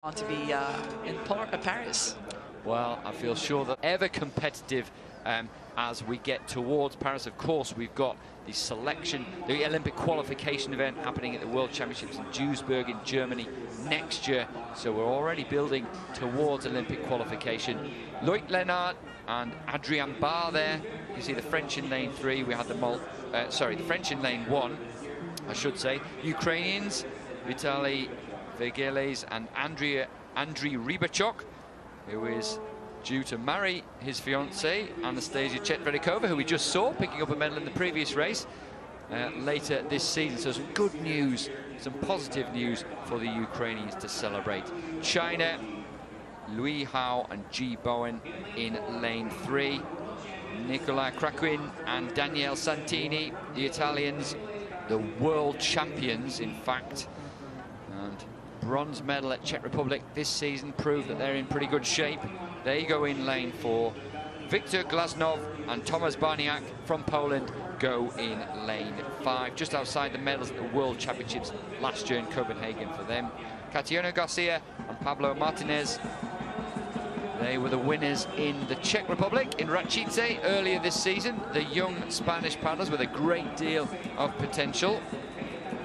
Want to be in Paris. Well, I feel sure that ever competitive as we get towards Paris. Of course, we've got the selection, the Olympic qualification event happening at the World Championships in Duisburg in Germany next year. So we're already building towards Olympic qualification. Loïc Lénard and Adrien Barr there. You can see the French in lane 3. We had the French in lane 1, I should say. Ukrainians, Vitaly Vergeles and Andriy Rybachuk, who is due to marry his fiancée, Anastasia Chetverikova, who we just saw picking up a medal in the previous race later this season. So some good news, some positive news for the Ukrainians to celebrate. China, Liu Hao and Ji Bowen in lane 3. Nikolai Krakuin and Daniele Santini, the Italians, the world champions, in fact. And bronze medal at Czech Republic this season proved that they're in pretty good shape. They go in lane 4. Viktor Glaznov and Tomasz Barniak from Poland go in lane 5, just outside the medals at the World Championships last year in Copenhagen for them. Katiana Garcia and Pablo Martinez, they were the winners in the Czech Republic in Račice earlier this season. The young Spanish paddlers with a great deal of potential.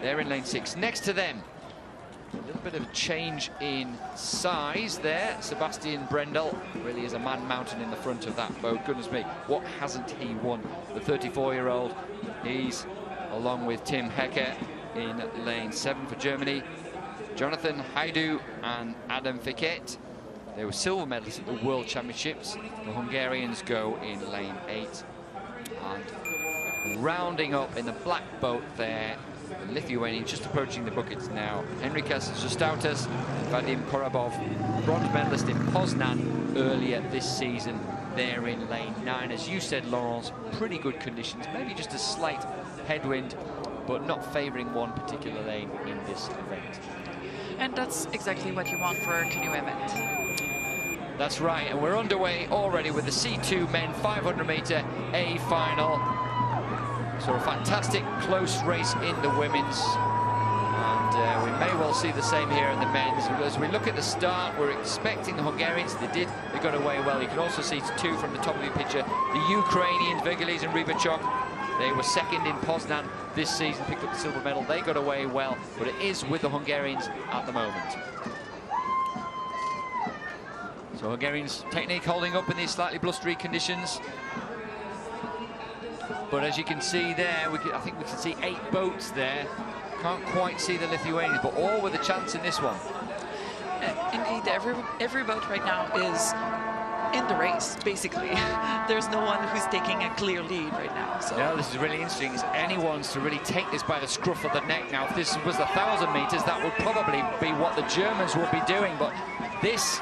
They're in lane 6. Next to them, a little bit of a change in size there. Sebastian Brendel really is a man mountain in the front of that boat. Goodness me, what hasn't he won? The 34-year-old, he's along with Tim Hecker in lane 7 for Germany. Jonathan Haidu and Adam Fiket, they were silver medalists at the World Championships. The Hungarians go in lane 8. And rounding up in the black boat there, the Lithuanians just approaching the buckets now. Henrikas Zostautas and Vadim Korobov, bronze medalist in Poznan earlier this season. They're in lane 9. As you said, Laurence, pretty good conditions. Maybe just a slight headwind, but not favouring one particular lane in this event. And that's exactly what you want for a canoe event. That's right, and we're underway already with the C-2 men 500-metre A final. So a fantastic close race in the women's, and we may well see the same here in the men's. As we look at the start, we're expecting the Hungarians. They got away well. You can also see 2 from the top of your picture. The Ukrainians, Vergeles and Rybachuk, they were second in Poznan this season, picked up the silver medal. They got away well, but it is with the Hungarians at the moment. So Hungarians' technique holding up in these slightly blustery conditions. But as you can see there, I think we can see 8 boats there. Can't quite see the Lithuanians, but all with a chance in this one. Indeed, every boat right now is in the race, basically. There's no one who's taking a clear lead right now. So. No, this is really interesting. It's anyone's to really take this by the scruff of the neck. Now, if this was the 1,000 meters, that would probably be what the Germans would be doing. But this,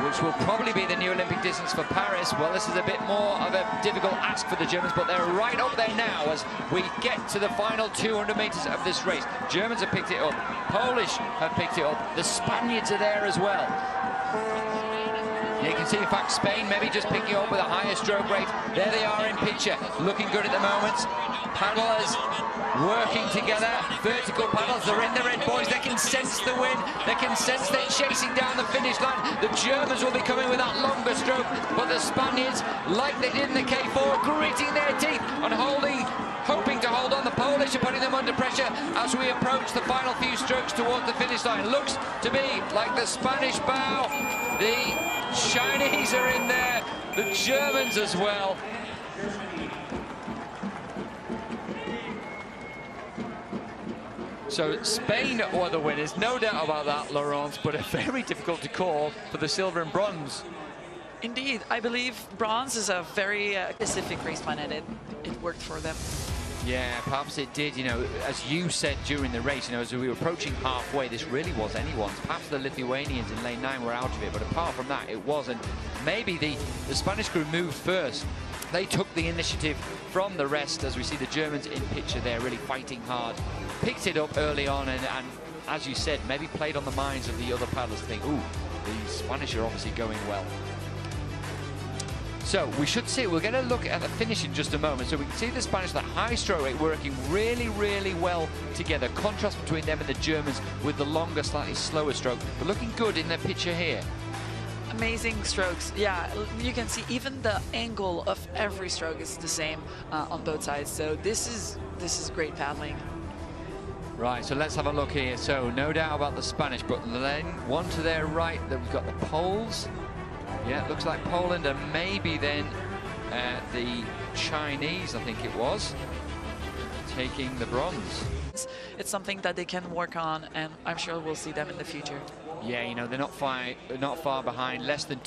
which will probably be the new Olympic distance for Paris, well, this is a bit more of a difficult ask for the Germans, but they're right up there now as we get to the final 200 meters of this race. Germans have picked it up. Polish have picked it up. The Spaniards are there as well. You can see, in fact, Spain maybe just picking up with a higher stroke rate. There they are in picture, looking good at the moment. Paddlers working together, vertical paddles, they're in the red, boys. They can sense the wind, they can sense they're chasing down the finish line. The Germans will be coming with that longer stroke, but the Spaniards, like they did in the K4, gritting their teeth and hoping to hold on. The Polish are putting them under pressure as we approach the final few strokes towards the finish line. Looks to be like the Spanish bow. The Chinese are in there, the Germans as well. So Spain were the winners, no doubt about that, Laurence, but a very difficult to call for the silver and bronze. Indeed, I believe bronze is a very specific race plan, and it worked for them. Yeah, perhaps it did. You know, as you said during the race, you know, as we were approaching halfway, this really was anyone's. Perhaps the Lithuanians in lane 9 were out of it, but apart from that, it wasn't. Maybe the Spanish crew moved first. They took the initiative from the rest, as we see the Germans in picture there, really fighting hard. Picked it up early on, and as you said, maybe played on the minds of the other paddlers to think, ooh, the Spanish are obviously going well. So we should see, we'll get a look at the finish in just a moment. So we can see the Spanish, the high stroke rate working really, really well together. Contrast between them and the Germans with the longer, slightly slower stroke, but looking good in their picture here. Amazing strokes. Yeah, you can see even the angle of every stroke is the same on both sides. So this is great paddling. Right, so let's have a look here. So no doubt about the Spanish, but then one to their right, then we've got the Poles. Yeah, it looks like Poland, and maybe then the Chinese, I think it was, taking the bronze. It's something that they can work on, and I'm sure we'll see them in the future. Yeah, you know, they're not far behind, less than